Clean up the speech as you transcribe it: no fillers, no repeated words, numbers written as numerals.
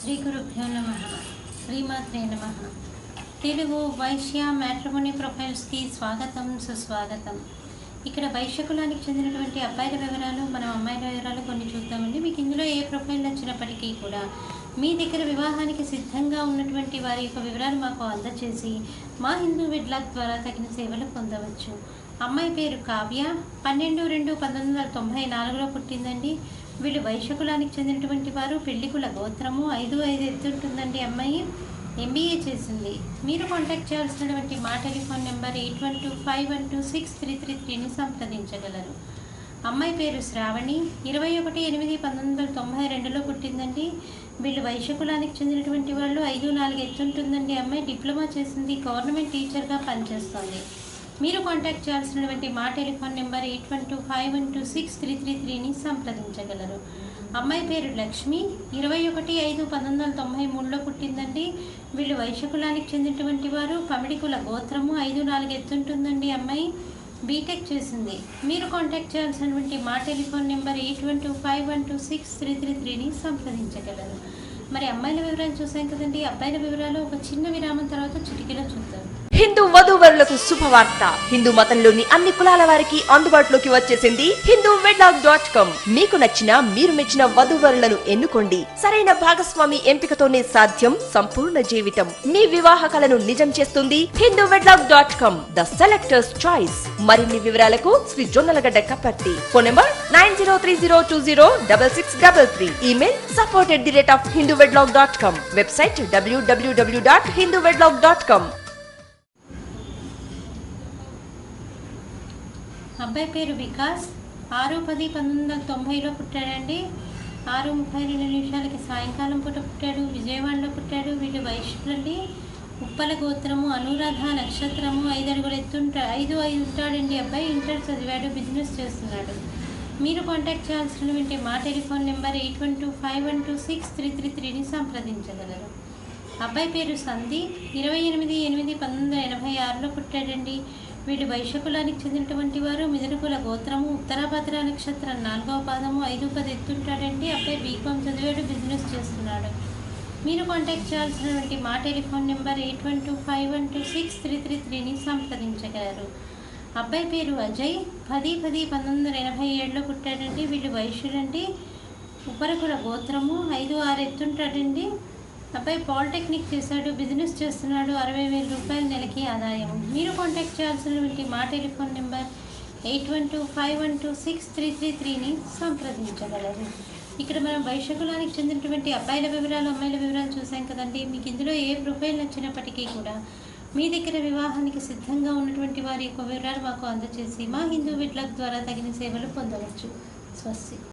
శ్రీ గురుభ్యో నమః. శ్రీమాత్రే నమః. తెలుగు వైశ్య మ్యాట్రిమోనీ ప్రొఫైల్స్కి స్వాగతం, సుస్వాగతం. ఇక్కడ వైశ్య కులానికి చెందినటువంటి అబ్బాయిల వివరాలు, మనం అమ్మాయిల వివరాలు కొన్ని చూద్దామండి. మీకు ఇందులో ఏ ప్రొఫైల్ నచ్చినప్పటికీ కూడా మీ దగ్గర వివాహానికి సిద్ధంగా ఉన్నటువంటి వారి యొక్క వివరాలు మాకు అందజేసి మా హిందూ వెడ్లాక్ ద్వారా తగిన సేవలు పొందవచ్చు. అమ్మాయి పేరు కావ్య, 12/2/1994లో పుట్టిందండి. వీళ్ళు వైశ్య కులానికి చెందినటువంటి వారు. పెళ్లి కుల గోత్రము 5'5" ఎత్తుంటుందండి. అమ్మాయి MBA చేసింది. మీరు కాంటాక్ట్ చేయాల్సినటువంటి మా టెలిఫోన్ నెంబర్ 8125126333ని సంప్రదించగలరు. అమ్మాయి పేరు శ్రావణి, 21/8/1992లో పుట్టిందండి. వీళ్ళు వైశ్య కులానికి చెందినటువంటి వాళ్ళు. 5'4" ఎత్తుంటుందండి. అమ్మాయి డిప్లొమా చేసింది, గవర్నమెంట్ టీచర్గా పనిచేస్తుంది. మీరు కాంటాక్ట్ చేయాల్సినటువంటి మా టెలిఫోన్ నెంబర్ 8125126333ని సంప్రదించగలరు. అమ్మాయి పేరు లక్ష్మి, 21/5/1993లో పుట్టిందండి. వీళ్ళు వైశ్య కులానికి చెందినటువంటి వారు. పమిడి కుల గోత్రము 5'4" ఎత్తుంటుందండి. అమ్మాయి బీటెక్ చేసింది. మీరు కాంటాక్ట్ చేయాల్సినటువంటి మా టెలిఫోన్ నెంబర్ 8125126333ని సంప్రదించగలరు. మరి అమ్మాయిల వివరాలు చూసాం కదండి. అబ్బాయిల వివరాలు ఒక చిన్న విరామం తర్వాత చిటికలో చూద్దాం. హిందూ వధూవరులకు శుభవార్త. హిందూ మతంలోని అన్ని కులాల వారికి అందుబాటులోకి వచ్చేసింది hinduwedlock.com. మీకు నచ్చిన, మీరు మెచ్చిన వధూవరులను ఎన్నుకోండి. సరైన భాగస్వామి ఎంపికతోనే సాధ్యం సంపూర్ణ జీవితం. మీ వివాహ కలను నిజం చేస్తుంది hinduwedlock.com, ద సెలెక్టర్స్ చాయిస్. మరిన్ని వివరాలకు Shri Jonnalagadda Kaparthi. Phone number 9030206633. Email support@hinduwedlock.com. Website www.hinduwedlock.com. అబ్బాయి పేరు వికాస్, 6/10/1990లో పుట్టాడండి. 6:32 సాయంకాలం పూట పుట్టాడు. విజయవాడలో పుట్టాడు. వీళ్ళు వైశ్యులండి. ఉప్పల గోత్రము, అనురాధ నక్షత్రము, 5 అడుగులు ఎత్తుంటాడు. 5'5" ఉంటాడండి. అబ్బాయి ఇంటర్ చదివాడు, బిజినెస్ చేస్తున్నాడు. మీరు కాంటాక్ట్ చేయాల్సినటువంటి మా టెలిఫోన్ నెంబర్ 8125126333ని సంప్రదించగలరు. అబ్బాయి పేరు సందీప్, 28/8/1986లో పుట్టాడండి. వీళ్ళు వైశ్య కులానికి చెందినటువంటి వారు. మిథున కుల గోత్రము, ఉత్తరాభద్ర నక్షత్రం 4వ పాదము, 5'10" ఎత్తుంటాడండి. అబ్బాయి బీకాం చదివాడు, బిజినెస్ చేస్తున్నాడు. మీరు కాంటాక్ట్ చేయాల్సినటువంటి మా టెలిఫోన్ నెంబర్ 8125126333ని సంప్రదించగలరు. అబ్బాయి పేరు అజయ్, 10/10/1987లో పుట్టాడండి. వీళ్ళు వైశ్యులండి. ఉపరకుల గోత్రము, 5'6" ఎత్తుంటాడండి. అబ్బాయి పాలిటెక్నిక్ చేశాడు, బిజినెస్ చేస్తున్నాడు. 60,000 రూపాయల నెలకి ఆదాయం. మీరు కాంటాక్ట్ చేయాల్సినటువంటి మా టెలిఫోన్ నెంబర్ 8125126333ని సంప్రదించగలరు. ఇక్కడ మనం వైశ్య కులానికి చెందినటువంటి అబ్బాయిల వివరాలు, అమ్మాయిల వివరాలు చూసాం కదండి. మీకు ఇందులో ఏ ప్రొఫైల్ నచ్చినప్పటికీ కూడా మీ దగ్గర వివాహానికి సిద్ధంగా ఉన్నటువంటి వారి యొక్క వివరాలు మాకు అందజేసి మా హిందూ వెడ్లాక్ ద్వారా తగిన సేవలు పొందవచ్చు. స్వస్తి.